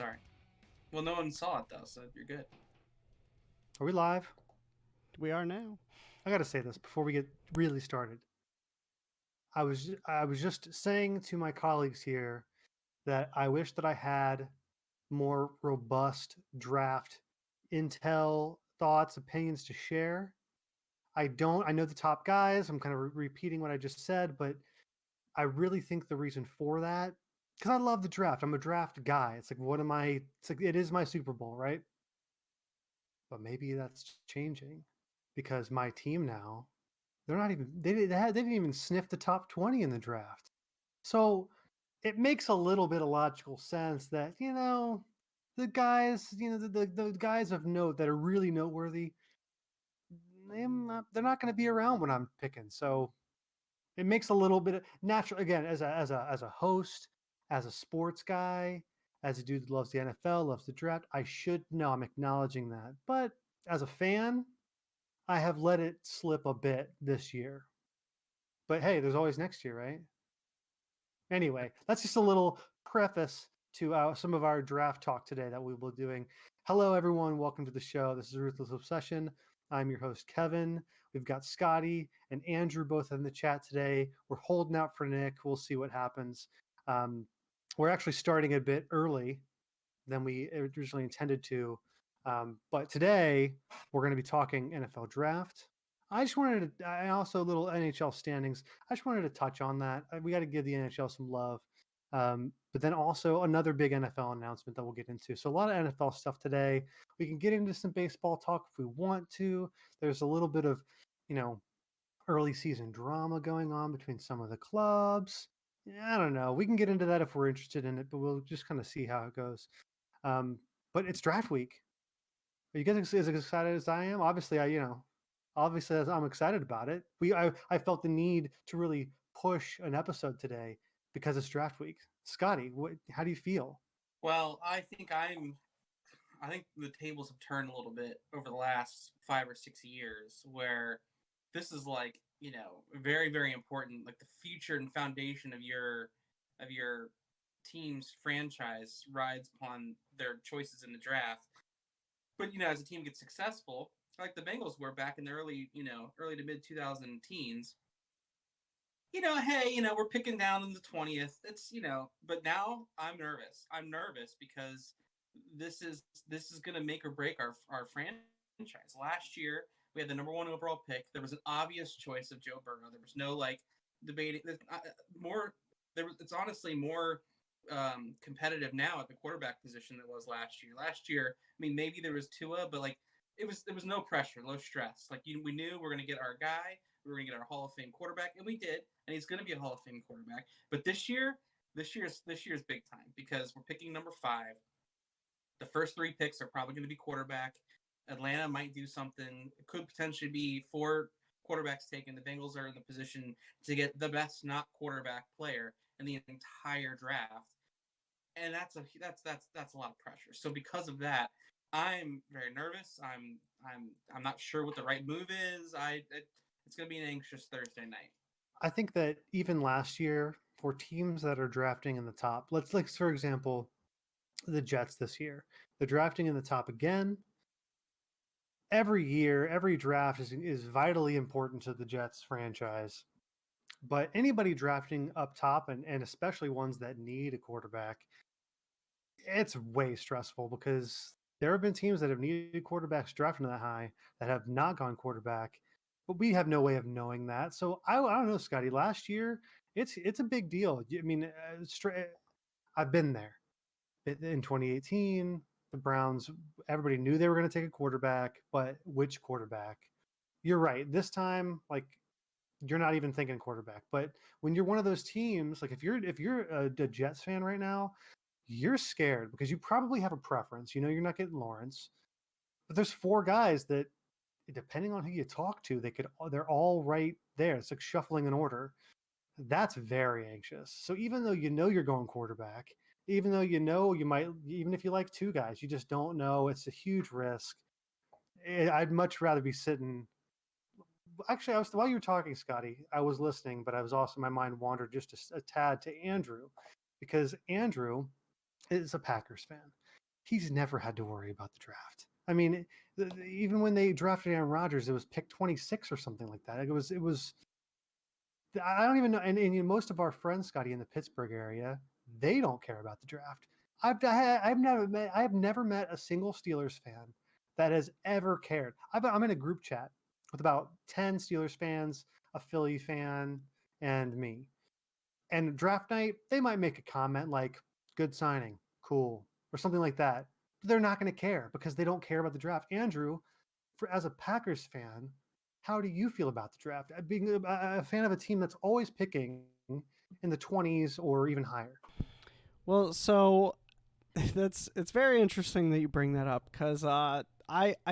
sorry. Well, no one saw it though, so you're good. Are we live? We are now. I gotta say this before we get really started. I was just saying to my colleagues here that I wish that I had more robust draft intel, thoughts, opinions to share. I don't. I know the top guys. I'm kind of repeating what I just said, but I really think the reason for that, because I love the draft. I'm a draft guy. It's like it is my Super Bowl, right? But maybe that's changing because my team now, they're not even they didn't even sniff the top 20 in the draft. So it makes a little bit of logical sense that, the guys, the guys of note that are really noteworthy, they're not going to be around when I'm picking. So it makes a little bit of natural, again, as a host, as a sports guy, as a dude that loves the NFL, loves the draft. I should know, I'm acknowledging that. But as a fan, I have let it slip a bit this year. But hey, there's always next year, right? Anyway, that's just a little preface to some of our draft talk today that we will be doing. Hello, everyone. Welcome to the show. This is Ruthless Obsession. I'm your host, Kevin. We've got Scotty and Andrew both in the chat today. We're holding out for Nick. We'll see what happens. We're actually starting a bit early than we originally intended to. But today, we're going to be talking NFL draft. I also a little NHL standings. I just wanted to touch on that. We got to give the NHL some love. But then also another big NFL announcement that we'll get into. So a lot of NFL stuff today. We can get into some baseball talk if we want to. There's a little bit of, early season drama going on between some of the clubs. I don't know. We can get into that if we're interested in it, but we'll just kind of see how it goes. But it's draft week. Are you guys as excited as I am? Obviously, I'm excited about it. I felt the need to really push an episode today because it's draft week. Scotty, how do you feel? Well, I think the tables have turned a little bit over the last 5 or 6 years, where this is like, very, very important. Like the future and foundation of your team's franchise rides upon their choices in the draft. But as a team gets successful, like the Bengals were back in the early to mid 2000 teens, hey, we're picking down in the 20th. It's, but now I'm nervous. I'm nervous because this is going to make or break our franchise. Last year, we had the number 1 overall pick. There was an obvious choice of Joe Burrow. There was no debating. It's honestly more competitive now at the quarterback position than it was last year. Last year, I mean, maybe there was Tua, but there was no pressure, no stress. We knew we're going to get our guy. We were going to get our Hall of Fame quarterback, and we did, and he's going to be a Hall of Fame quarterback. But this year's big time because we're picking number 5. The first 3 picks are probably going to be quarterback. Atlanta might do something. It could potentially be 4 quarterbacks taken. The Bengals are in the position to get the best not quarterback player in the entire draft, and that's a lot of pressure. So because of that, I'm very nervous. I'm not sure what the right move is. It's going to be an anxious Thursday night. I think that even last year, for teams that are drafting in the top, let's for example, the Jets this year, they're drafting in the top again. Every year, every draft is vitally important to the Jets franchise. But anybody drafting up top, and especially ones that need a quarterback, it's way stressful because there have been teams that have needed quarterbacks drafting that high that have not gone quarterback, but we have no way of knowing that. So I don't know, Scotty. Last year, it's a big deal. I mean, I've been there. In 2018, the Browns, everybody knew they were going to take a quarterback, but which quarterback? You're right. This time, you're not even thinking quarterback. But when you're one of those teams, if you're a Jets fan right now, you're scared because you probably have a preference. You're not getting Lawrence, but there's 4 guys that, depending on who you talk to, they're all right there. It's like shuffling an order. That's very anxious. So even though you're going quarterback, even though you might, even if you like 2 guys, you just don't know. It's a huge risk. I'd much rather be sitting. Actually, while you were talking, Scotty, I was listening, but I was also, my mind wandered just a tad to Andrew, because Andrew is a Packers fan. he's never had to worry about the draft. I mean, even when they drafted Aaron Rodgers, it was pick 26 or something like that. It was. I don't even know. And most of our friends, Scotty, in the Pittsburgh area, they don't care about the draft. I have never met a single Steelers fan that has ever cared. I'm in a group chat with about 10 Steelers fans, a Philly fan, and me. And draft night, they might make a comment like, good signing, cool, or something like that. But they're not going to care because they don't care about the draft. Andrew, as a Packers fan, how do you feel about the draft? Being a fan of a team that's always picking in the 20s or even higher. Well, so it's very interesting that you bring that up because I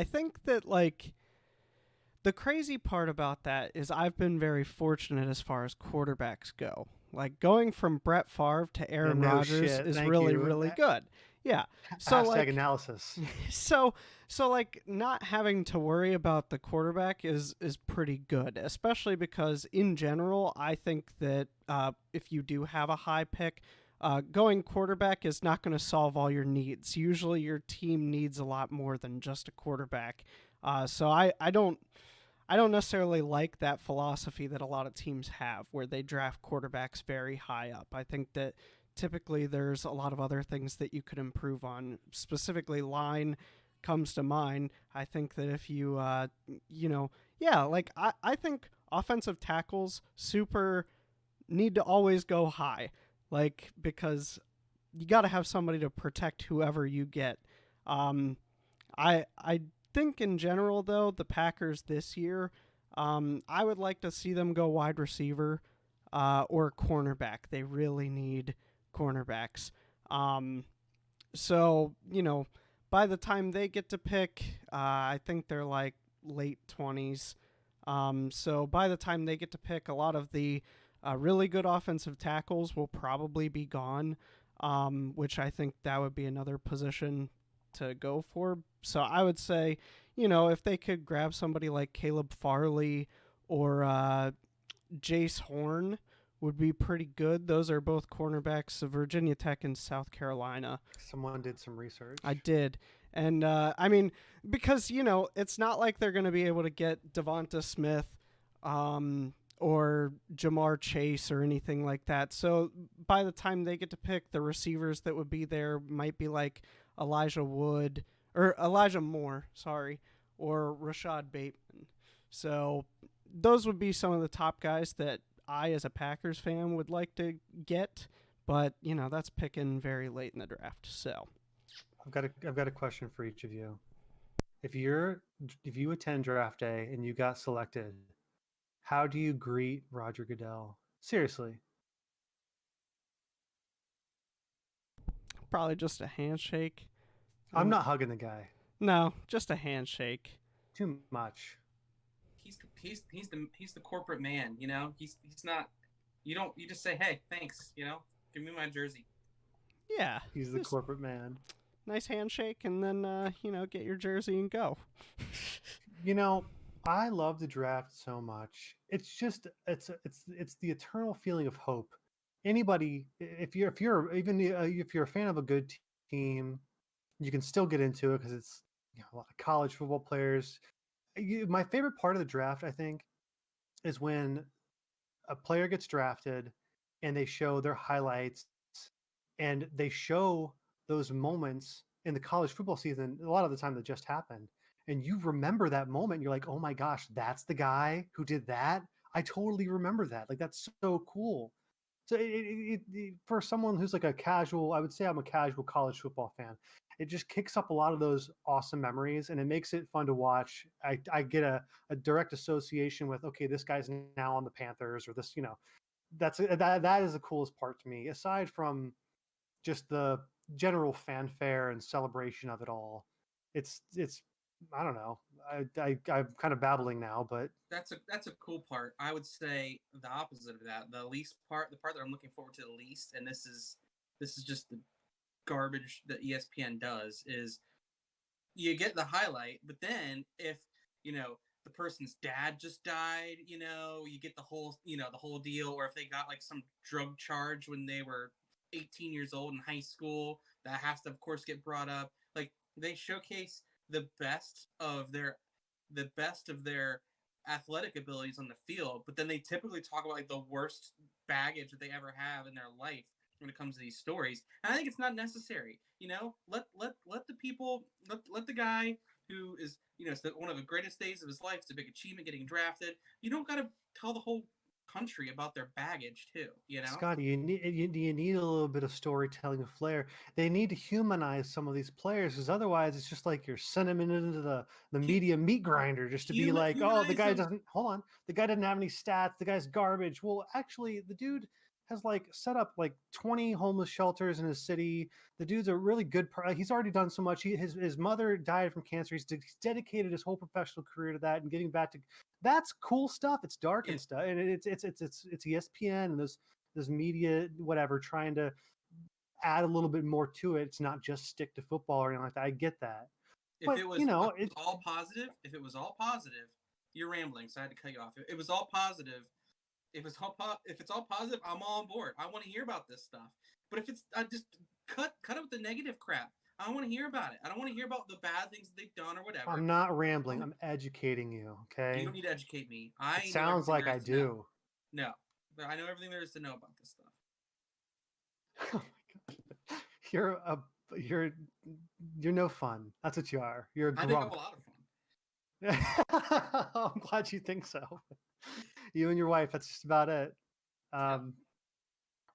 think that like the crazy part about that is I've been very fortunate as far as quarterbacks go. Like going from Brett Favre to Aaron Rodgers is really good. Yeah. So hashtag like analysis. so like not having to worry about the quarterback is pretty good, especially because in general I think that if you do have a high pick, going quarterback is not going to solve all your needs. Usually your team needs a lot more than just a quarterback. So I don't necessarily like that philosophy that a lot of teams have where they draft quarterbacks very high up. I think that typically there's a lot of other things that you could improve on. Specifically, line comes to mind. I think that if you, I think offensive tackles super need to always go high, like, because you got to have somebody to protect whoever you get. I think in general, though, the Packers this year, I would like to see them go wide receiver or cornerback. They really need cornerbacks. So, by the time they get to pick, I think they're like late 20s. So by the time they get to pick, a lot of the really good offensive tackles will probably be gone, which I think that would be another position to go for. So I would say, if they could grab somebody like Caleb Farley or Jace Horn would be pretty good. Those are both cornerbacks of Virginia Tech and South Carolina. Someone did some research. I did. And, I mean, because, it's not like they're going to be able to get Devonta Smith or Jamar Chase or anything like that. So by the time they get to pick, the receivers that would be there might be like Elijah Moore, or Rashad Bateman. So those would be some of the top guys that I, as a Packers fan, would like to get. But, that's picking very late in the draft. So I've got a question for each of you. If you attend draft day and you got selected, how do you greet Roger Goodell? Seriously. Probably just a handshake. I'm not hugging the guy. No, just a handshake. Too much. He's the corporate man, He's not. You just say, hey, thanks, give me my jersey. Yeah. He's the corporate man. Nice handshake, and then get your jersey and go. I love the draft so much. It's just it's the eternal feeling of hope. Anybody, if you're a fan of a good team, you can still get into it because it's a lot of college football players. My favorite part of the draft, I think, is when a player gets drafted and they show their highlights and they show those moments in the college football season, a lot of the time that just happened. And you remember that moment. And you're like, oh my gosh, that's the guy who did that. I totally remember that. Like, that's so cool. So for someone who's like a casual, I would say I'm a casual college football fan. It just kicks up a lot of those awesome memories and it makes it fun to watch. I get a direct association with, okay, this guy's now on the Panthers or this, that is the coolest part to me, aside from just the general fanfare and celebration of it all. It's I don't know. I'm kind of babbling now, but that's a cool part. I would say the opposite of that. The least part, the part that I'm looking forward to the least, and this is just the garbage that ESPN does, is you get the highlight, but then if the person's dad just died, you get the whole the whole deal, or if they got like some drug charge when they were 18 years old in high school. That has to, of course, get brought up. Like, they showcase the best of their athletic abilities on the field, but then they typically talk about like the worst baggage that they ever have in their life when it comes to these stories. And I think it's not necessary. Let the people let the guy who is one of the greatest days of his life. It's a big achievement getting drafted. You don't got to tell the whole country about their baggage too. Scotty, you need a little bit of storytelling flair. They need to humanize some of these players, because otherwise it's just like you're sending them into the media meat grinder just to be like, oh, the guy doesn't the guy didn't have any stats, the guy's garbage. Well, actually, the dude has like set up like 20 homeless shelters in his city. The dude's a really good he's already done so much. His mother died from cancer. He's dedicated his whole professional career to that and getting back to that's cool stuff. It's dark and stuff, and it's ESPN and this media whatever trying to add a little bit more to it. It's not just stick to football or anything like that. I get that. If it was all positive, you're rambling, so I had to cut you off. If it was all positive, if it's all positive, I'm all on board. I want to hear about this stuff. But if it's just cut it with the negative crap. I don't want to hear about it. I don't want to hear about the bad things that they've done or whatever. I'm not rambling. I'm educating you. Okay. You don't need to educate me. It sounds like I do. No, I know everything there is to know about this stuff. Oh my god, you're no fun. That's what you are. You're a grump. I think I have a lot of fun. I'm glad you think so. You and your wife. That's just about it.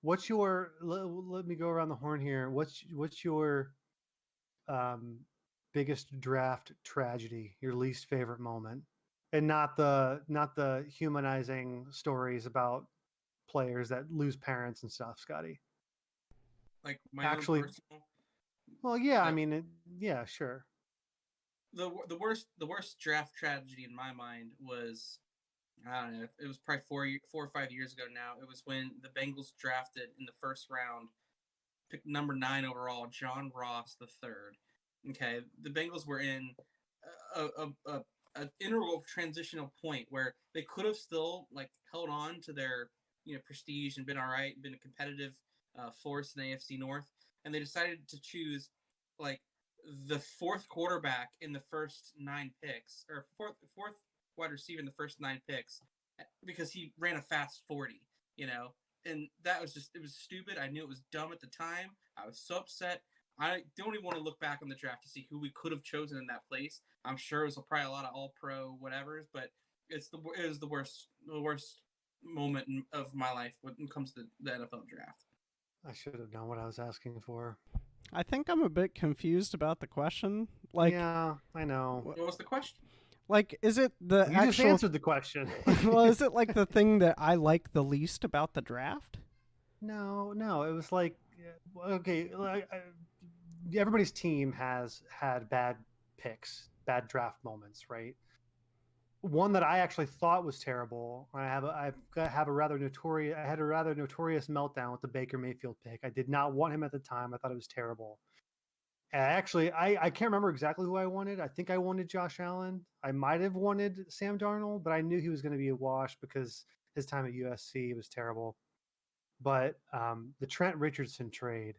What's your? Let me go around the horn here. What's your biggest draft tragedy? Your least favorite moment, and not the humanizing stories about players that lose parents and stuff, Scotty. Like my actually own personal, well, yeah, I mean, yeah, sure. The worst draft tragedy in my mind was, I don't know, it was probably 4 or 5 years ago now. It was when the Bengals drafted in the first round, picked number 9 overall, John Ross III. Okay, the Bengals were in an integral transitional point where they could have still like held on to their prestige and been all right, been a competitive force in the AFC North, and they decided to choose like the 4th quarterback in the first 9 picks, or fourth wide receiver in the first 9 picks, because he ran a fast 40, and that was it was stupid. I knew it was dumb at the time. I was so upset. I don't even want to look back on the draft to see who we could have chosen in that place. I'm sure it was probably a lot of all-pro whatevers, but it was the worst moment of my life when it comes to the NFL draft. I should have known what I was asking for. I think I'm a bit confused about the question. Like, yeah, I know. What was the question? Like, is it the you just answered the question. Well, is it like the thing that I like the least about the draft? No. It was like, okay, everybody's team has had bad picks, bad draft moments, right? One that I actually thought was terrible. I had a rather notorious meltdown with the Baker Mayfield pick. I did not want him at the time. I thought it was terrible. Actually, I can't remember exactly who I wanted. I think I wanted Josh Allen. I might have wanted Sam Darnold, but I knew he was going to be a wash because his time at USC was terrible. But the Trent Richardson trade,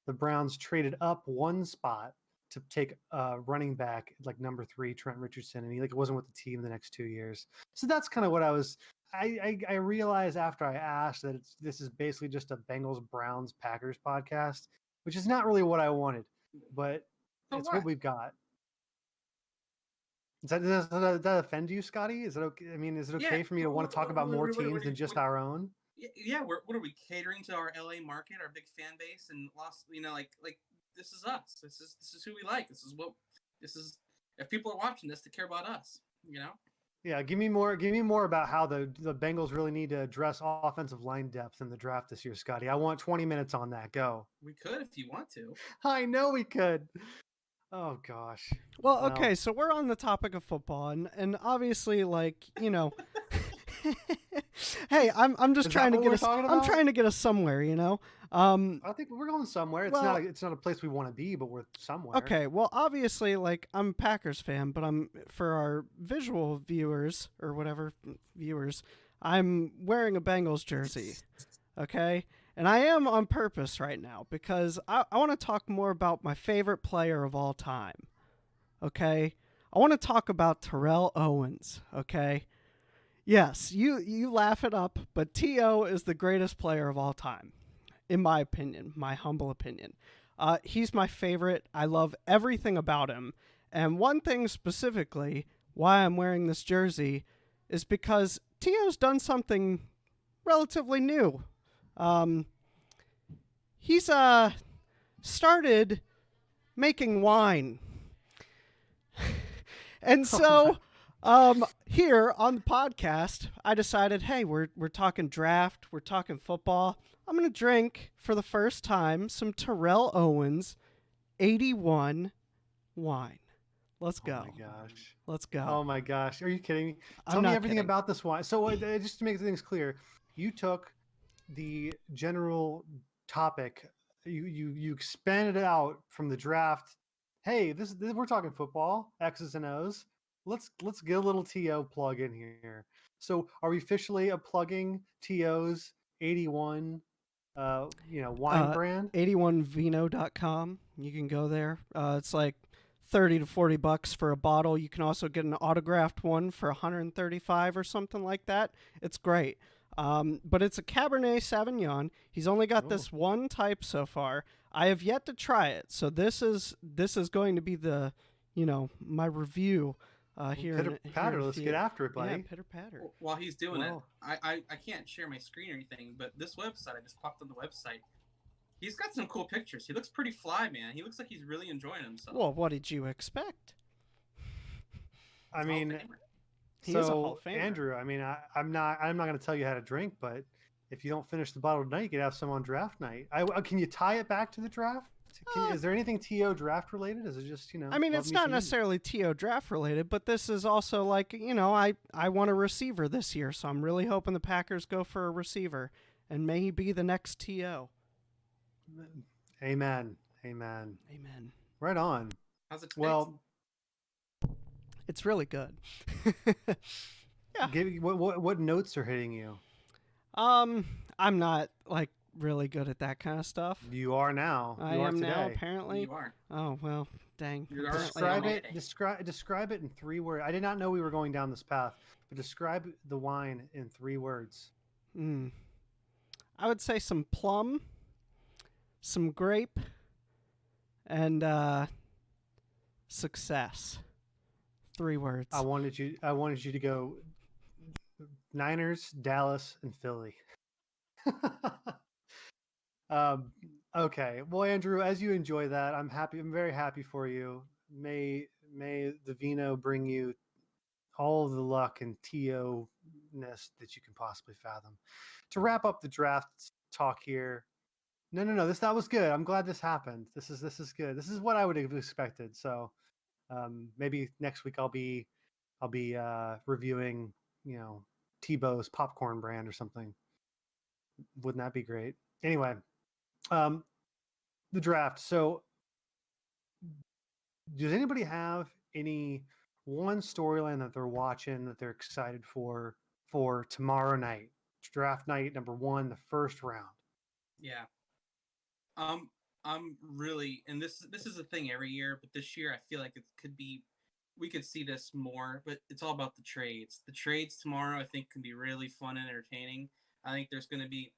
the Browns traded up one spot to take a running back like number 3, Trent Richardson, and he wasn't with the team the next 2 years. So that's kind of what I was. I realized after I asked that this is basically just a Bengals, Browns, Packers podcast, which is not really what I wanted, but it's what we've got. Does that offend you, Scotty? Is it okay? I mean, is it okay for me to want to talk about more teams than just our own? Yeah, what are we catering to our LA market, our big fan base, and lost? Like this is us. This is who we like. This is if people are watching this, they care about us. Yeah, give me more about how the Bengals really need to address offensive line depth in the draft this year, Scotty. I want 20 minutes on that. Go. We could if you want to. I know we could. Oh gosh. Well, okay, so we're on the topic of football, and obviously, hey, I'm just trying to get us. I'm trying to get us somewhere, I think we're going somewhere. It's not a place we want to be, but we're somewhere. Okay, well, obviously, I'm a Packers fan, but for our visual viewers or whatever viewers, I'm wearing a Bengals jersey. Okay, And I am on purpose right now because I want to talk more about my favorite player of all time. Okay? I want to talk about Terrell Owens. Okay? Yes, you laugh it up, but T.O. is the greatest player of all time, in my opinion, my humble opinion. He's my favorite. I love everything about him. And one thing specifically why I'm wearing this jersey is because T.O.'s done something relatively new. He's started making wine. And so here on the podcast, I decided, hey, we're talking draft, we're talking football. I'm going to drink for the first time some Terrell Owens 81 wine. Let's go. Oh my gosh. Let's go. Oh my gosh. Are you kidding me? I'm Tell me not everything kidding. about this wine. So just to make things clear, you took the general topic, you expanded it out from the draft. Hey, this we're talking football, X's and O's. Let's get a little TO plug in here. So are we officially plugging TO's 81 wine brand? 81vino.com. You can go there. It's like 30 to 40 bucks for a bottle. You can also get an autographed one for 135 or something like that. It's great. But it's a Cabernet Sauvignon. He's only got this one type so far. I have yet to try it. So this is going to be the, my review here. Pitter patter, let's get after it, buddy. Yeah, pitter patter. While he's doing it, I can't share my screen or anything, but this website, I just popped on the website. He's got some cool pictures. He looks pretty fly, man. He looks like he's really enjoying himself. Well, what did you expect? I mean, he is a Hall of Famer. Andrew, I mean, I'm not going to tell you how to drink, but if you don't finish the bottle tonight, you could have some on draft night. Can you tie it back to the draft? Is there anything TO draft related? Is it just, I mean, it's not necessarily TO draft related, but this is also like, I want a receiver this year, so I'm really hoping the Packers go for a receiver, and may he be the next TO. Amen. Right on. How's it taste? Well, it's really good. Yeah. What notes are hitting you? I'm not like really good at that kind of stuff. You are now. I am now, apparently. You are. Oh well, dang. Describe it in 3 words. I did not know we were going down this path, but describe the wine in 3 words. I would say some plum, some grape, and success. 3 words. I wanted you to go Niners, Dallas, and Philly. Okay. Well, Andrew, as you enjoy that, I'm happy. I'm very happy for you. May the vino bring you all of the luck and TO-ness that you can possibly fathom. To wrap up the draft talk here. No. That was good. I'm glad this happened. This is good. This is what I would have expected. So maybe next week I'll be reviewing, Tebow's popcorn brand or something. Wouldn't that be great? Anyway, the draft. So does anybody have any one storyline that they're watching that they're excited for tomorrow night? Draft night number 1, the first round. Yeah. I'm really, and this is a thing every year, but this year I feel like we could see this more, but it's all about the trades. The trades tomorrow I think can be really fun and entertaining. I think there's going to be,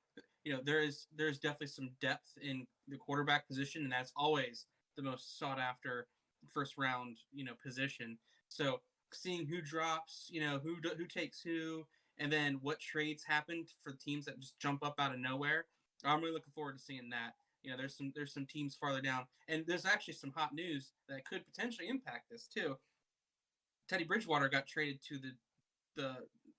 there's definitely some depth in the quarterback position, and that's always the most sought after first round, position. So seeing who drops, who takes who, and then what trades happened for teams that just jump up out of nowhere. I'm really looking forward to seeing that. There's some teams farther down, and there's actually some hot news that could potentially impact this too. Teddy Bridgewater got traded to the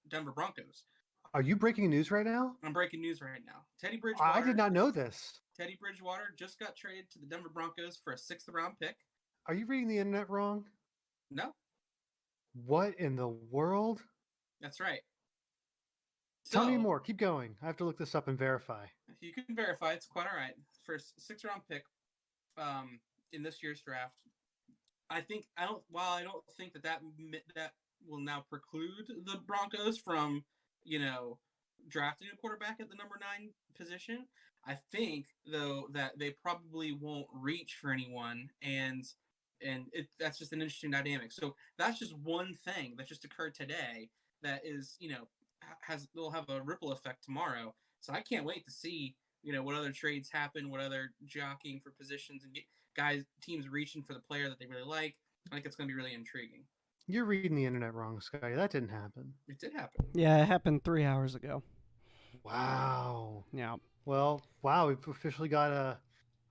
Denver Broncos. Are you breaking news right now? I'm breaking news right now. Teddy Bridgewater. I did not know this. Teddy Bridgewater just got traded to the Denver Broncos for a 6th round pick. Are you reading the internet wrong? No. What in the world? That's right. Tell me more. Keep going. I have to look this up and verify. You can verify. It's quite all right. First 6th round pick in this year's draft. I don't think that will now preclude the Broncos from, drafting a quarterback at the number 9 position. I think though that they probably won't reach for anyone, and that's just an interesting dynamic. So that's just one thing that just occurred today that is, will have a ripple effect tomorrow. So I can't wait to see, what other trades happen, what other jockeying for positions, and teams reaching for the player that they really like. I think it's going to be really intriguing. You're reading the internet wrong, Scotty. That didn't happen. It did happen. Yeah, it happened 3 hours ago. Wow. Yeah. Well, wow, we've officially got an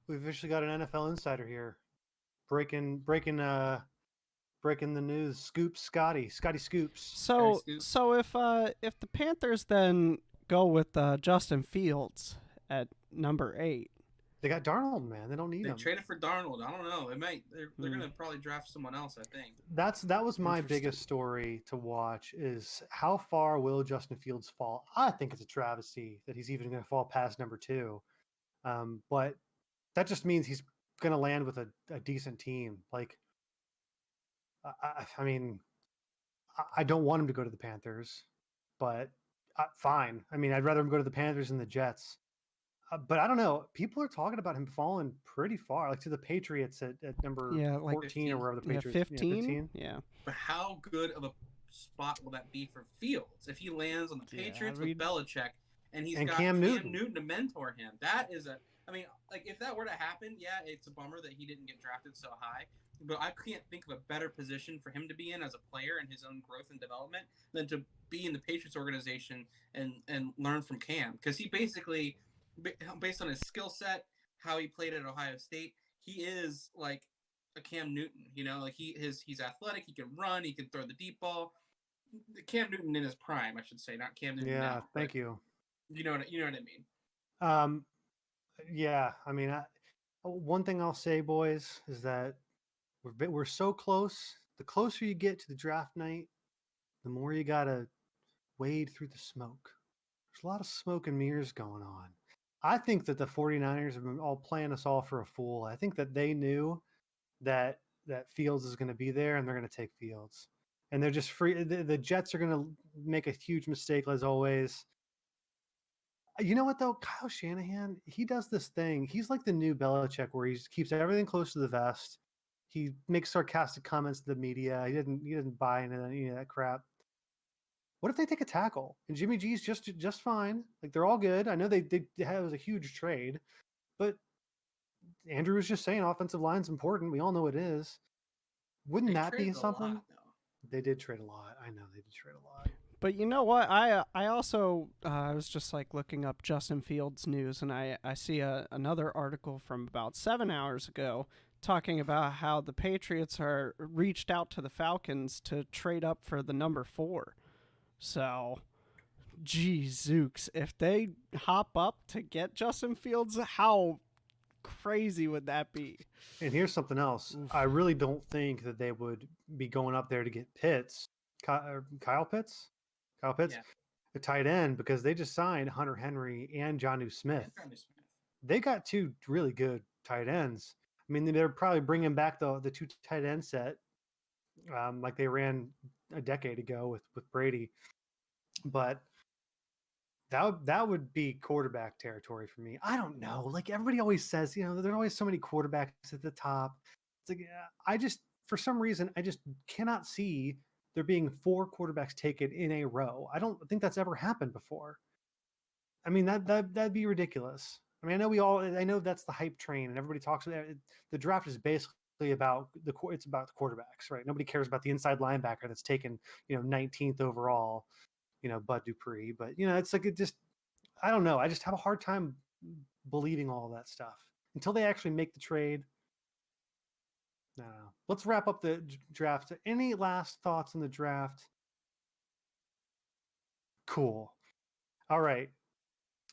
NFL insider here. Breaking the news. Scoops Scotty Scoops. So if the Panthers then go with Justin Fields at number 8. They got Darnold, man. They don't need him. They traded for Darnold. I don't know. They're going to probably draft someone else, I think. That was my biggest story to watch, is how far will Justin Fields fall? I think it's a travesty that he's even going to fall past number 2. But that just means he's going to land with a decent team. Like, I mean, I don't want him to go to the Panthers, but fine. I mean, I'd rather him go to the Panthers than the Jets. But I don't know. People are talking about him falling pretty far, like to the Patriots at number 14 or wherever the Patriots. 15? Yeah. But how good of a spot will that be for Fields if he lands on the Patriots with Belichick and he's got Cam Newton to mentor him? That is if that were to happen, yeah, it's a bummer that he didn't get drafted so high. But I can't think of a better position for him to be in as a player and his own growth and development than to be in the Patriots organization and learn from Cam, because he basically, based on his skill set, how he played at Ohio State, he is like a Cam Newton. Like he's athletic, he can run, he can throw the deep ball. Cam Newton in his prime, I should say, not Cam Newton. Yeah, now, thank you. You know what I mean. Yeah, I mean, one thing I'll say, boys, is that we're so close. The closer you get to the draft night, the more you gotta wade through the smoke. There's a lot of smoke and mirrors going on. I think that the 49ers have been all playing us all for a fool. I think that they knew that Fields is going to be there, and they're going to take Fields. And they're just free. The Jets are going to make a huge mistake, as always. You know what, though? Kyle Shanahan, he does this thing. He's like the new Belichick, where he keeps everything close to the vest. He makes sarcastic comments to the media. He didn't buy into any of that crap. What if they take a tackle and Jimmy G's just fine? Like, they're all good. I know it was a huge trade, but Andrew was just saying offensive line's important. We all know it is. Wouldn't that be something? They did trade a lot. I know they did trade a lot. But you know what? I also I was just like looking up Justin Fields news, and I see another article from about 7 hours ago talking about how the Patriots are reached out to the Falcons to trade up for the number 4. So, geez, Zooks, if they hop up to get Justin Fields, how crazy would that be? And here's something else. Oof. I really don't think that they would be going up there to get Kyle Pitts, yeah, a tight end, because they just signed Hunter Henry and Jonnu Smith. They got 2 really good tight ends. I mean, they're probably bringing back the 2 tight end set, like they ran a decade ago with Brady. But that would be quarterback territory for me. I don't know. Like, everybody always says, there are always so many quarterbacks at the top. It's like, for some reason, I just cannot see there being 4 quarterbacks taken in a row. I don't think that's ever happened before. I mean, that'd be ridiculous. I mean, I know that's the hype train, and everybody talks about it. The draft is basically about the quarterbacks, right? Nobody cares about the inside linebacker that's taken, 19th overall, Bud Dupree. But, it's like, I don't know. I just have a hard time believing all of that stuff until they actually make the trade. No. Let's wrap up the draft. Any last thoughts on the draft? Cool. All right.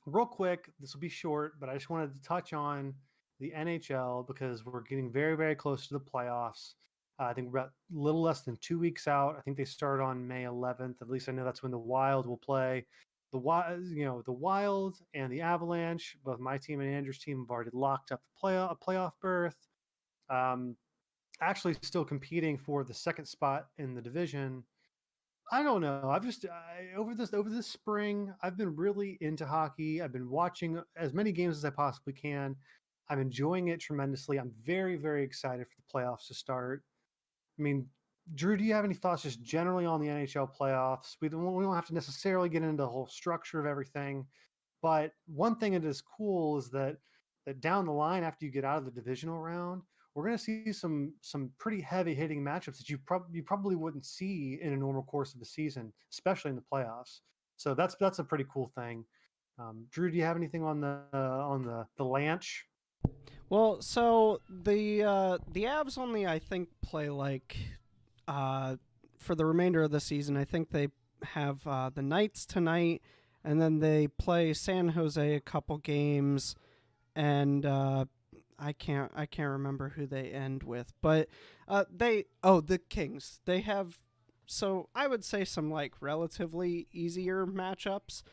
Real quick, this will be short, but I just wanted to touch on the NHL because we're getting very, very close to the playoffs. I think we're about a little less than 2 weeks out. I think they start on May 11th. At least I know that's when the Wild will play. The Wild and the Avalanche, both my team and Andrew's team, have already locked up a playoff berth. Actually still competing for the second spot in the division. I don't know. Over this spring, I've been really into hockey. I've been watching as many games as I possibly can. I'm enjoying it tremendously. I'm very, very excited for the playoffs to start. I mean, Drew, do you have any thoughts just generally on the NHL playoffs? We don't have to necessarily get into the whole structure of everything, but one thing that is cool is that down the line after you get out of the divisional round, we're going to see some pretty heavy hitting matchups that you probably wouldn't see in a normal course of the season, especially in the playoffs. So that's a pretty cool thing. Drew, do you have anything on the Lanch? Well, so the Avs only I think play like for the remainder of the season. I think they have the Knights tonight, and then they play San Jose a couple games, and I can't remember who they end with, but the Kings. They have, so I would say some like relatively easier matchups,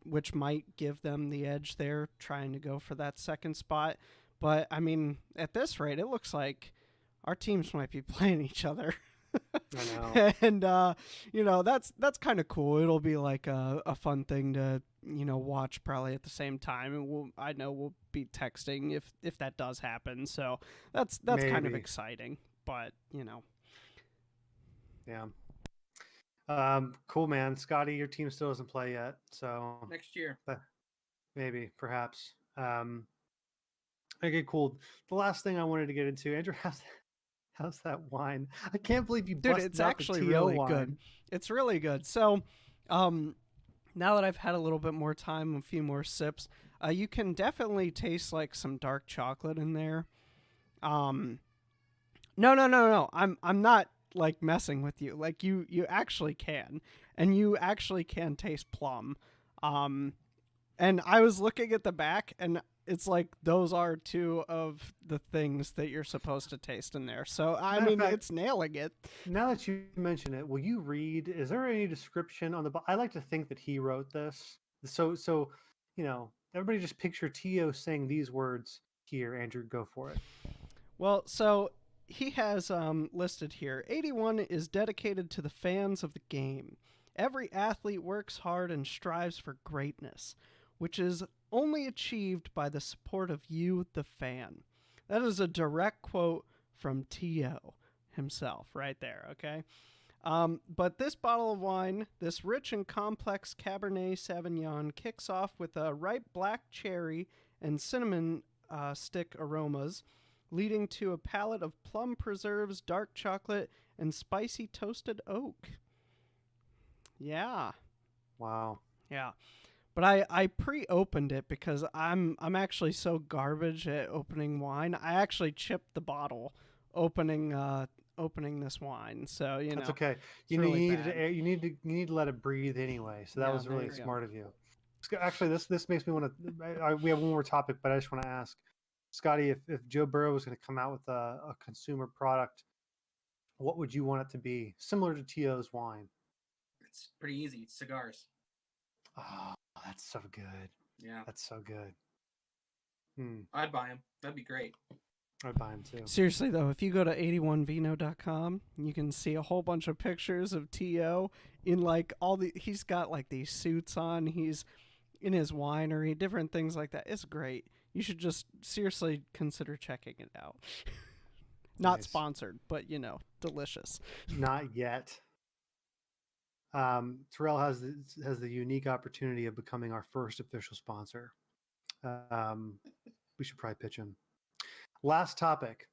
which might give them the edge there, trying to go for that second spot. But I mean, at this rate, it looks like our teams might be playing each other. I know. And that's kind of cool. It'll be like a fun thing to watch probably at the same time, and I know we'll be texting if that does happen. So that's kind of Maybe. exciting. But Yeah. Cool, man. Scotty, your team still doesn't play yet, so Next year. maybe, perhaps. Okay, cool. The last thing I wanted to get into, Andrew, how's that wine? I can't believe you dude, busted it's out actually the TO really wine. good. It's really good. So, now that I've had a little bit more time, a few more sips, you can definitely taste like some dark chocolate in there. No. I'm not like messing with you. Like you actually can, and you actually can taste plum. And I was looking at the back, and it's like those are two of the things that you're supposed to taste in there. So I Matter of mean, fact, it's nailing it. now that you mention it, will you read? Is there any description on the? I like to think that he wrote this. So everybody just picture Tio saying these words here. Andrew, go for it. Well, so he has listed here 81 is dedicated to the fans of the game. Every athlete works hard and strives for greatness, which is only achieved by the support of you, the fan. That is a direct quote from T.O. himself right there, okay? But this bottle of wine, this rich and complex Cabernet Sauvignon, kicks off with a ripe black cherry and cinnamon stick aromas, leading to a palette of plum preserves, dark chocolate, and spicy toasted oak. Yeah. Wow. Yeah. But I pre-opened it because I'm actually so garbage at opening wine. I actually chipped the bottle opening this wine. So, That's okay. You really need bad. you need to let it breathe anyway. So that Yeah, was there really you go. smart of you. Actually, this makes me want to. We have one more topic, but I just want to ask Scotty if Joe Burrow was going to come out with a consumer product, what would you want it to be? Similar to Tio's wine. It's pretty easy. It's cigars. Oh, that's so good. Yeah. That's so good. I'd buy them. That'd be great. I'd buy him too. Seriously though, if you go to 81vino.com, you can see a whole bunch of pictures of T.O. in like he's got like these suits on, he's in his winery, different things like that. It's great. You should just seriously consider checking it out. Not Nice. sponsored, but delicious. Not yet. Terrell has the unique opportunity of becoming our first official sponsor. We should probably pitch him. Last topic,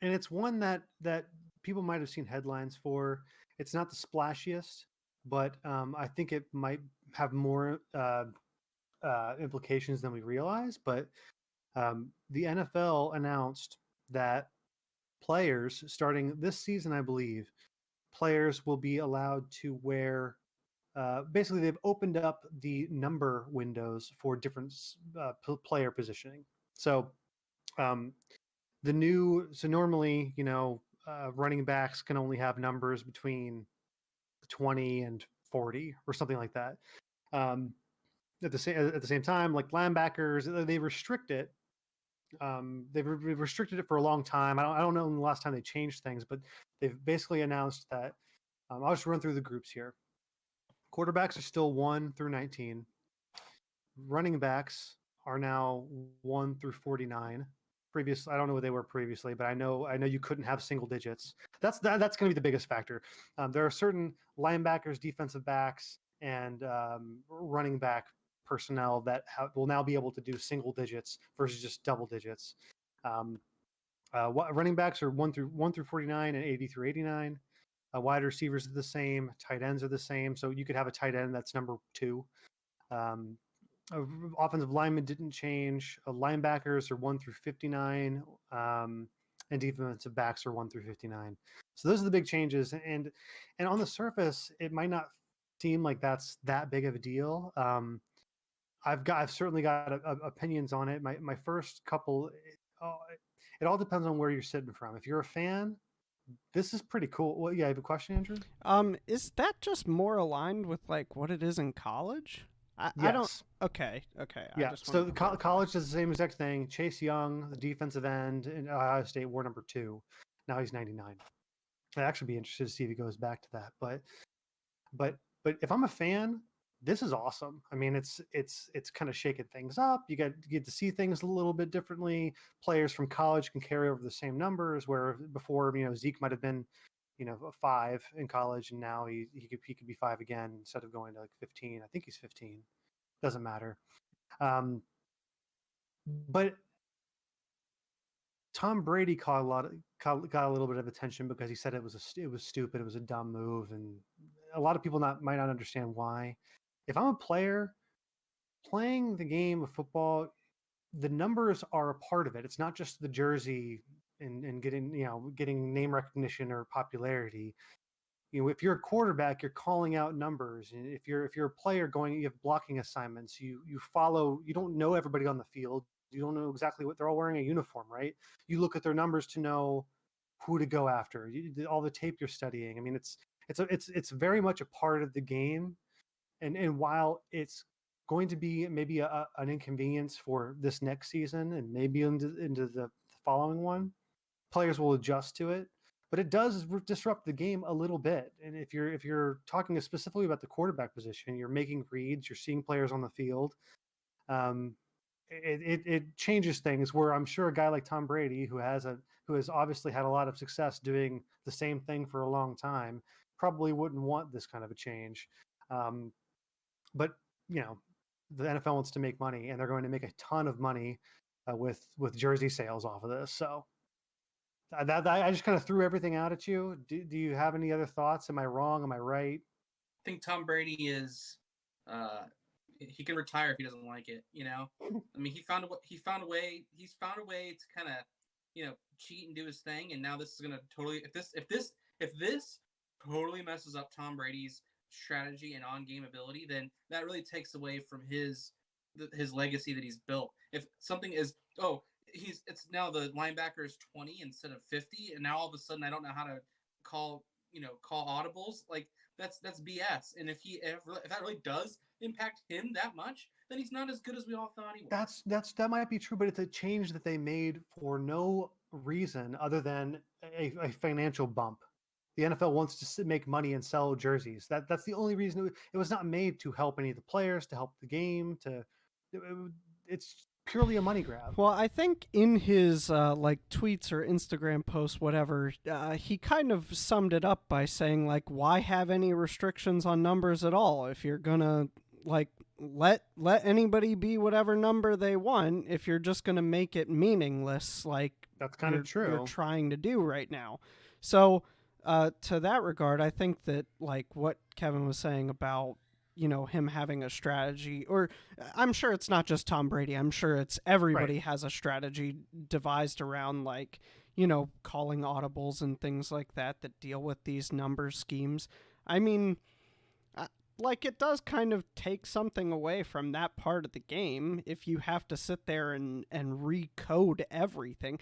and it's one that people might have seen headlines for. It's not the splashiest, but I think it might have more implications than we realize. But the NFL announced that players starting this season, I believe, players will be allowed to wear. Basically, they've opened up the number windows for different player positioning. So normally, running backs can only have numbers between 20 and 40 or something like that. At the same time, like linebackers, they restrict it. They've restricted it for a long time. I don't know the last time they changed things, but they've basically announced that I'll just run through the groups here. Quarterbacks are still 1 through 19. Running backs are now 1 through 49. I don't know what they were previously, but I know you couldn't have single digits. That's going to be the biggest factor. There are certain linebackers, defensive backs, and running back personnel that will now be able to do single digits versus just double digits. Running backs are 1 through 49 and 80 through 89. Wide receivers are the same. Tight ends are the same. So you could have a tight end that's number 2. Offensive linemen didn't change. Linebackers are 1 through 59, and defensive backs are 1 through 59. So those are the big changes. And on the surface, it might not seem like that's that big of a deal. I've certainly got opinions on it. My first couple, it all depends on where you're sitting from. If you're a fan, this is pretty cool. Well, yeah, I have a question, Andrew. Is that just more aligned with like what it is in college? Yes. I don't. Okay. Yeah. So college does the same exact thing. Chase Young, the defensive end in Ohio State, wore number 2. Now he's 99. I'd actually be interested to see if he goes back to that. But if I'm a fan, this is awesome. I mean, it's kind of shaking things up. You get to see things a little bit differently. Players from college can carry over the same numbers, where before, Zeke might have been, a 5 in college, and now he could be 5 again instead of going to like 15. I think he's 15. Doesn't matter. But Tom Brady got a little bit of attention because he said it was stupid, it was a dumb move, and a lot of people might not understand why. If I'm a player playing the game of football, the numbers are a part of it. It's not just the jersey and getting name recognition or popularity. If you're a quarterback, you're calling out numbers. And if you're a player you have blocking assignments. You follow. You don't know everybody on the field. You don't know exactly what they're all wearing a uniform, right? You look at their numbers to know who to go after. All the tape you're studying. I mean, it's very much a part of the game. And while it's going to be maybe an inconvenience for this next season and maybe into the following one, players will adjust to it. But it does disrupt the game a little bit. And if you're talking specifically about the quarterback position, you're making reads, you're seeing players on the field. It changes things. Where I'm sure a guy like Tom Brady, who has obviously had a lot of success doing the same thing for a long time, probably wouldn't want this kind of a change. But the NFL wants to make money, and they're going to make a ton of money with jersey sales off of this. So I just kind of threw everything out at you. Do you have any other thoughts? Am I wrong? Am I right? I think Tom Brady is he can retire if he doesn't like it. I mean, he's found a way to kind of cheat and do his thing, and now this is gonna totally if this totally messes up Tom Brady's strategy and on-game ability, then that really takes away from his legacy that he's built. If something is it's now the linebacker is 20 instead of 50, and now all of a sudden I don't know how to call audibles. Like that's BS. And if that really does impact him that much, then he's not as good as we all thought he was. That might be true, but it's a change that they made for no reason other than a financial bump. The NFL wants to make money and sell jerseys. That's the only reason. It was not made to help any of the players, to help the game. It's purely a money grab. Well, I think in his like tweets or Instagram posts, whatever, he kind of summed it up by saying like, why have any restrictions on numbers at all if you're gonna like let anybody be whatever number they want, if you're just gonna make it meaningless, like that's kind of true. You're trying to do right now. So to that regard, I think that like what Kevin was saying about him having a strategy, or I'm sure it's not just Tom Brady. I'm sure it's everybody has a strategy devised around like, calling audibles and things like that deal with these number schemes. I mean, like it does kind of take something away from that part of the game if you have to sit there and recode everything.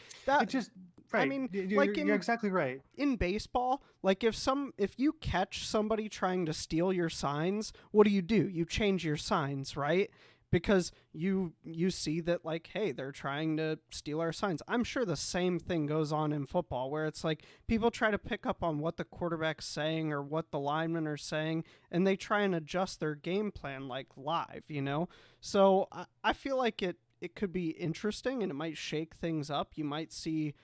Right. I mean, you're exactly right. In baseball, like if you catch somebody trying to steal your signs, what do? You change your signs, right? because you see that, like, hey, they're trying to steal our signs. I'm sure the same thing goes on in football, where it's like people try to pick up on what the quarterback's saying or what the linemen are saying, and they try and adjust their game plan like live, you know? So I feel like it could be interesting, and it might shake things up. You might see,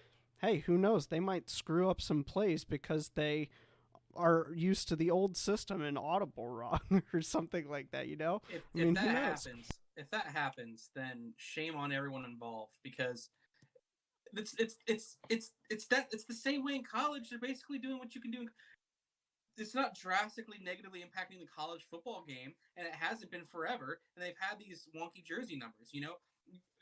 hey, who knows, they might screw up some plays because they are used to the old system and audible wrong or something like that, you know? I mean, who knows? If that happens, then shame on everyone involved, because it's the same way in college. They're basically doing what you can do. It's not drastically negatively impacting the college football game, and it hasn't been forever. And they've had these wonky jersey numbers. You know,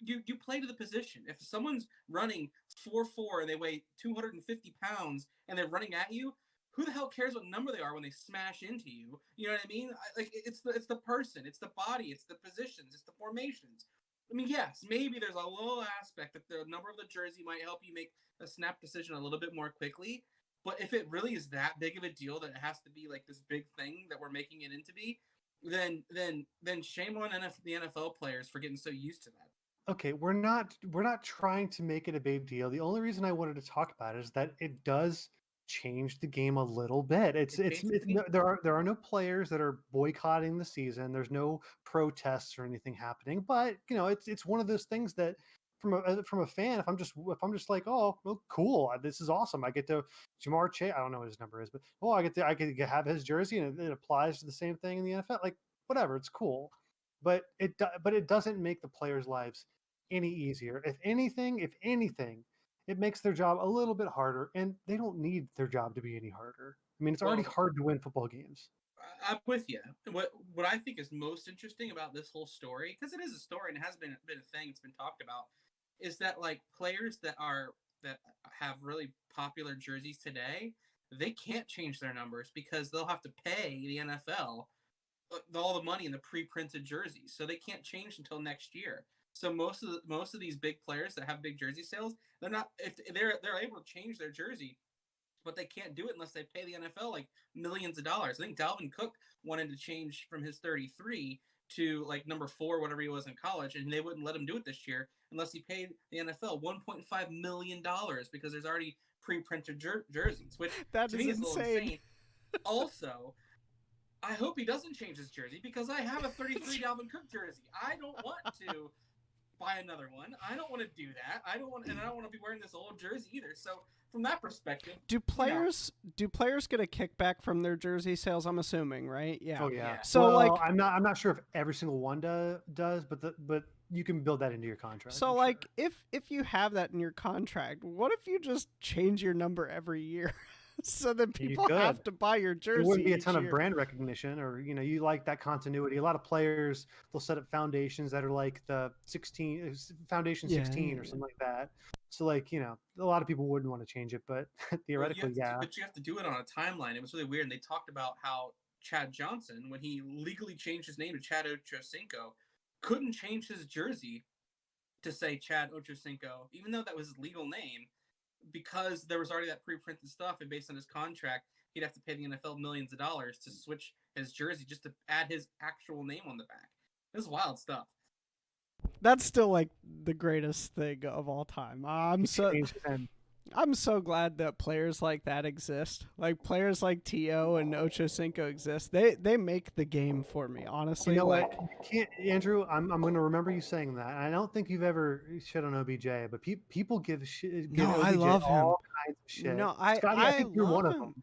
you play to the position. If someone's running 4.4 and they weigh 250 pounds and they're running at you, who the hell cares what number they are when they smash into you? You know what I mean? Like, it's the person, it's the body, it's the positions, it's the formations. I mean, yes, maybe there's a little aspect that the number of the jersey might help you make a snap decision a little bit more quickly. But if it really is that big of a deal that it has to be like this big thing that we're making it into be, then shame on the NFL players for getting so used to that. Okay, we're not trying to make it a big deal. The only reason I wanted to talk about it is that it does change the game a little bit. There are no players that are boycotting the season. There's no protests or anything happening. But you know, it's one of those things that from a fan, if I'm just like, oh, well, cool, this is awesome. I get to Jamar Chase. I don't know what his number is, but I get to have his jersey, and it applies to the same thing in the NFL. Like whatever, it's cool. But it doesn't make the players' lives any easier. If anything, it makes their job a little bit harder, and they don't need their job to be any harder. I mean, it's already hard to win football games. I'm with you. What I think is most interesting about this whole story, because it is a story and it has been a thing, it's been talked about, is that like players that have really popular jerseys today, they can't change their numbers because they'll have to pay the NFL all the money in the pre-printed jerseys, so they can't change until next year. So most of these big players that have big jersey sales, they're able to change their jersey, but they can't do it unless they pay the NFL like millions of dollars. I think Dalvin Cook wanted to change from his 33 to like number 4, whatever he was in college, and they wouldn't let him do it this year unless he paid the NFL $1.5 million because there's already pre-printed jerseys, which that to is me is a little insane. insane. Also, I hope he doesn't change his jersey because I have a 33 Dalvin Cook jersey. I don't want to buy another one. I don't want to do that. I don't want to be wearing this old jersey either. So from that perspective, do players get a kickback from their jersey sales? I'm assuming, right? Yeah. Oh yeah. So like, I'm not sure if every single one does, but you can build that into your contract. So like, sure. if you have that in your contract, what if you just change your number every year? So that people have to buy your jersey. There wouldn't be a ton of brand recognition, or you like that continuity. A lot of players, they'll set up foundations that are like the 16 foundation 16 or something like that. So like, a lot of people wouldn't want to change it, but theoretically, but you have to do it on a timeline. It was really weird, and they talked about how Chad Johnson, when he legally changed his name to Chad Ochocinco, couldn't change his jersey to say Chad Ochocinco, even though that was his legal name, because there was already that pre-printed stuff, and based on his contract, he'd have to pay the NFL millions of dollars to switch his jersey just to add his actual name on the back. This is wild stuff. That's still like the greatest thing of all time. I'm so glad that players like that exist. Like players like T.O. and Ochocinco exist. They make the game for me, honestly. You know what? You can't, Andrew, I'm going to remember you saying that. I don't think you've ever shit on OBJ, but people give shit. No, OBJ I love him. all kinds of shit. No, Scotty, I think you're one of them.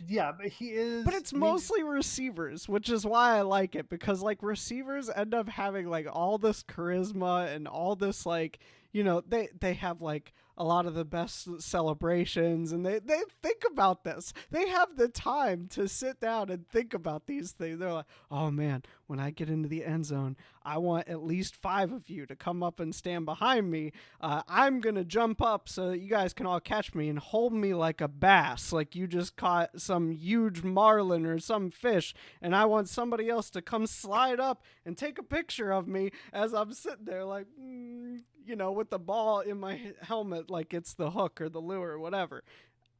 Yeah, but he is. But it's mostly receivers, which is why I like it, because like receivers end up having like all this charisma and all this like, they have like a lot of the best celebrations, and they think about this. They have the time to sit down and think about these things. They're like, oh man, when I get into the end zone, I want at least 5 of you to come up and stand behind me. I'm going to jump up so that you guys can all catch me and hold me like a bass, like you just caught some huge marlin or some fish, and I want somebody else to come slide up and take a picture of me as I'm sitting there like, with the ball in my helmet like it's the hook or the lure or whatever.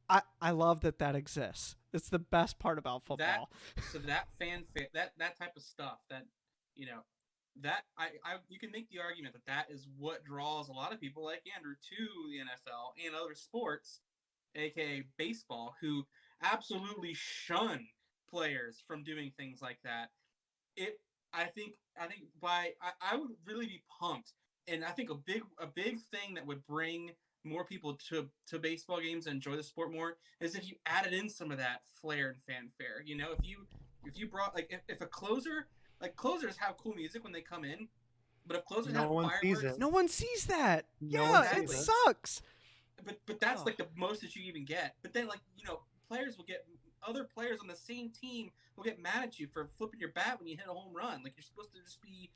I love that exists. It's the best part about football. That fanfare, that type of stuff, that You know, that you can make the argument that that is what draws a lot of people like Andrew to the NFL and other sports, aka baseball, who absolutely shun players from doing things like that. It I would really be pumped, and I think a big thing that would bring more people to baseball games and enjoy the sport more is if you added in some of that flair and fanfare. You know, if you brought like if a closer, like closers have cool music when they come in, but if closers No had one sees fireworks, it. No one sees that. No Yeah, one it sees it. sucks. but that's Ugh. like the most that you even get. But then like players will get other players on the same team will get mad at you for flipping your bat when you hit a home run. Like you're supposed to just be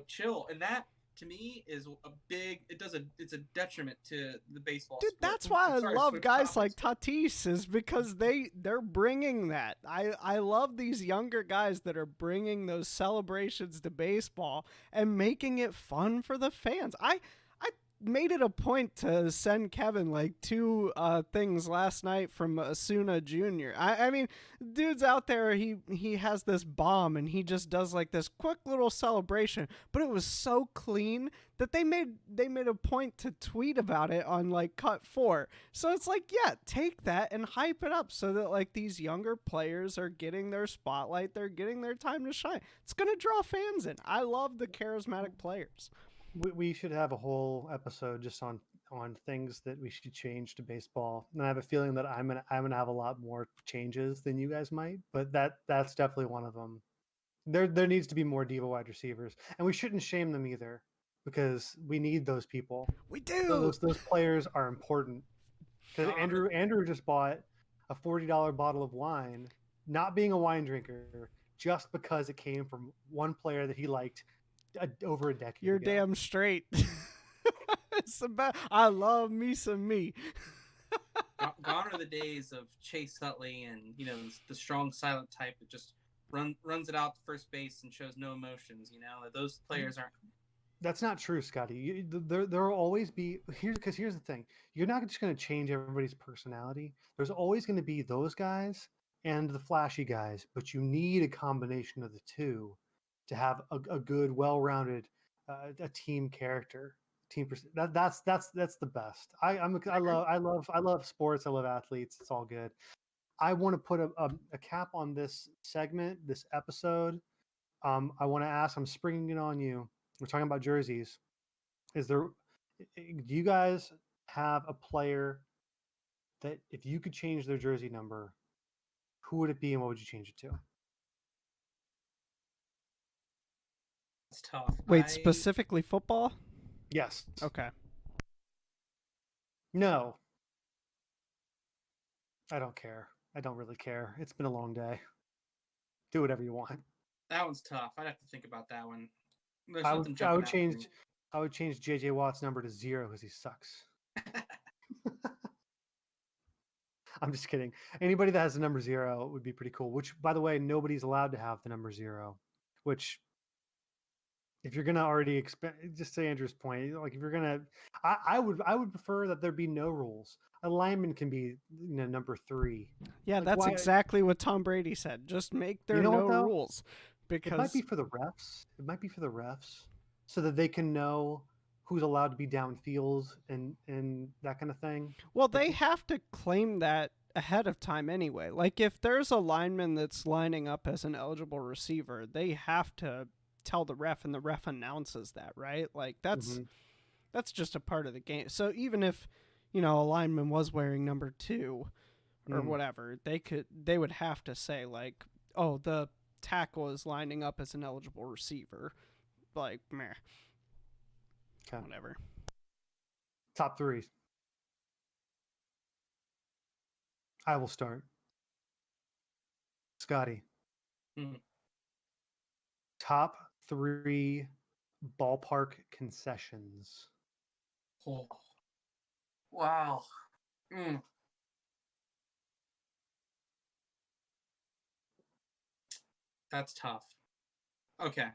chill, and that to me is a big. It's a detriment to the baseball Dude, sport. that's why I Sorry, love switch guys like topics, Tatis, is because they're bringing that. I love these younger guys that are bringing those celebrations to baseball and making it fun for the fans. I made it a point to send Kevin like 2 things last night from Asuna Jr. I mean, dude's out there, he has this bomb and he just does like this quick little celebration, but it was so clean that they made a point to tweet about it on like Cut 4. So it's like, yeah, take that and hype it up so that like these younger players are getting their spotlight, they're getting their time to shine. It's going to draw fans in. I love the charismatic players. We should have a whole episode just on things that we should change to baseball. And I have a feeling that I'm gonna have a lot more changes than you guys might, but that's definitely one of them. There needs to be more diva wide receivers, and we shouldn't shame them either, because we need those people. We do. Those players are important. Because John. Andrew just bought a $40 bottle of wine, not being a wine drinker, just because it came from one player that he liked over a decade You're ago. damn straight. I love me some me. Gone are the days of Chase Utley and the strong silent type that just runs it out to first base and shows no emotions. Those players aren't. That's not true, Scotty. There will always be because here's the thing: you're not just going to change everybody's personality. There's always going to be those guys and the flashy guys, but you need a combination of the two to have a good, well-rounded a team character. That's the best. I love sports. I love athletes. It's all good. I want to put a cap on this segment, this episode. I want to ask. I'm springing it on you. We're talking about jerseys. Do you guys have a player that if you could change their jersey number, who would it be and what would you change it to? It's tough. Wait, specifically football? Yes. Okay. No. I don't care. I don't really care. It's been a long day. Do whatever you want. That one's tough. I'd have to think about that one. I would change JJ Watt's number to 0 because he sucks. I'm just kidding. Anybody that has the number 0 would be pretty cool. Which, by the way, nobody's allowed to have the number 0. Which, if you're gonna already just say Andrew's point, like if you're gonna, I would prefer that there be no rules. A lineman can be number 3. Yeah, like, that's exactly what Tom Brady said. Just make there no rules. Because it might be for the refs. It might be for the refs, so that they can know who's allowed to be downfield and that kind of thing. Well, they have to claim that ahead of time anyway. Like if there's a lineman that's lining up as an eligible receiver, they have to tell the ref, and the ref announces that, right? Like that's just a part of the game. So even if a lineman was wearing number 2 or whatever, they would have to say like, oh, the tackle is lining up as an eligible receiver. Like, meh. Okay. Whatever. Top 3. I will start. Scotty. Top 3 ballpark concessions. Oh. Wow. That's tough. Okay.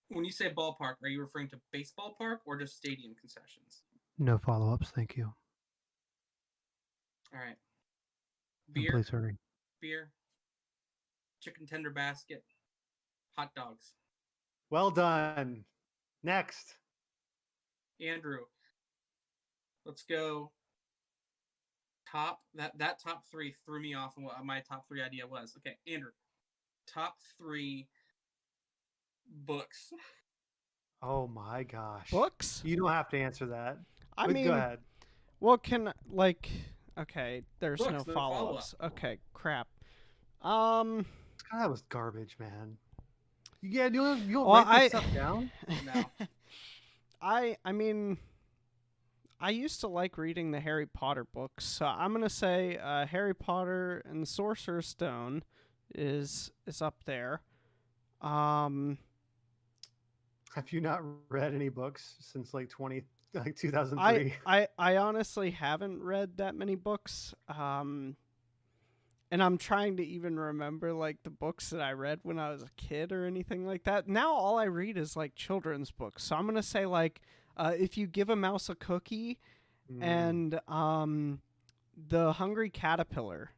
When you say ballpark, are you referring to baseball park or just stadium concessions? No follow-ups, thank you. All right. Beer. Please hurry. Beer. Chicken tender basket. Hot dogs. Well done. Next. Andrew, let's go. That top three threw me off on what my top three idea was. Okay, Andrew, top three books. Oh my gosh. Books? You don't have to answer that. I But mean, go ahead. well, okay, there's Books, no no follow-ups. follow-up. Okay, crap. That was garbage, man. Yeah, you don't Well, write this stuff down? No. I mean, I used to like reading the Harry Potter books, so I'm gonna say Harry Potter and the Sorcerer's Stone is up there. Have you not read any books since like 2003? I honestly haven't read that many books. And I'm trying to even remember like the books that I read when I was a kid or anything like that. Now all I read is like children's books. So I'm gonna say like If You Give a Mouse a Cookie and The Hungry Caterpillar.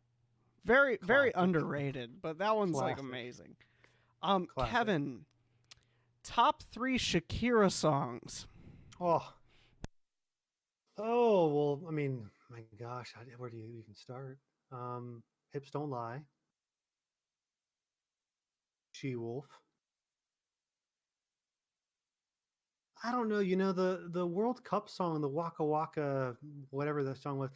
Very Classic. underrated, but that one's like Classic. amazing. Classic. Kevin, top 3 Shakira songs. Oh, well, I mean, my gosh, where do you even start? Hips Don't Lie. She-Wolf. I don't know, the World Cup song, the Waka Waka, whatever that song was,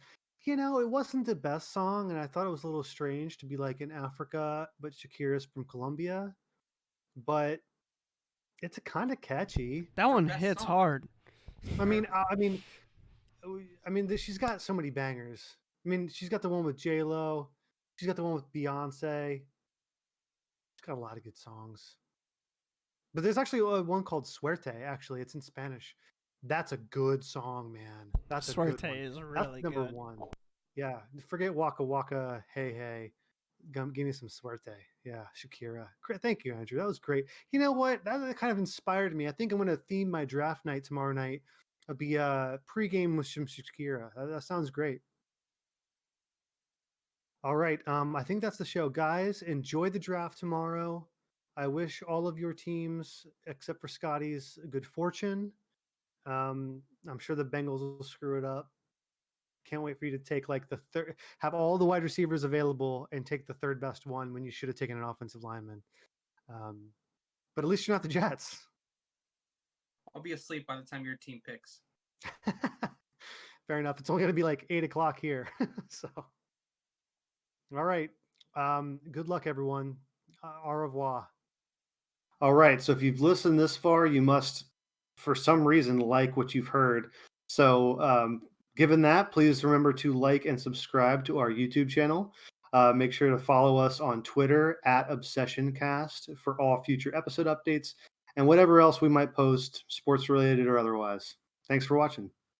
it wasn't the best song, and I thought it was a little strange to be like in Africa, but Shakira's from Colombia. But it's kind of catchy. That one best hits song. hard. I mean, she's got so many bangers. I mean, she's got the one with J-Lo. She's got the one with Beyonce. She's got a lot of good songs. But there's actually one called Suerte. Actually, it's in Spanish. That's a good song, man. That's a good Suerte one. is That's really number good. 1. Yeah, forget Waka Waka. Hey, hey, give me some Suerte. Yeah, Shakira. Thank you, Andrew. That was great. You know what? That kind of inspired me. I think I'm going to theme my draft night tomorrow night. It'll be pregame with some Shakira. That sounds great. All right. I think that's the show, guys. Enjoy the draft tomorrow. I wish all of your teams, except for Scotty's, good fortune. I'm sure the Bengals will screw it up. Can't wait for you to take like the third, have all the wide receivers available and take the third best one when you should have taken an offensive lineman. But at least you're not the Jets. I'll be asleep by the time your team picks. Fair enough. It's only going to be like 8:00 here. So, all right. Good luck, everyone. Au revoir. All right. So if you've listened this far, you must, for some reason, like what you've heard. So given that, please remember to like and subscribe to our YouTube channel. Make sure to follow us on Twitter @ObsessionCast for all future episode updates and whatever else we might post, sports related or otherwise. Thanks for watching.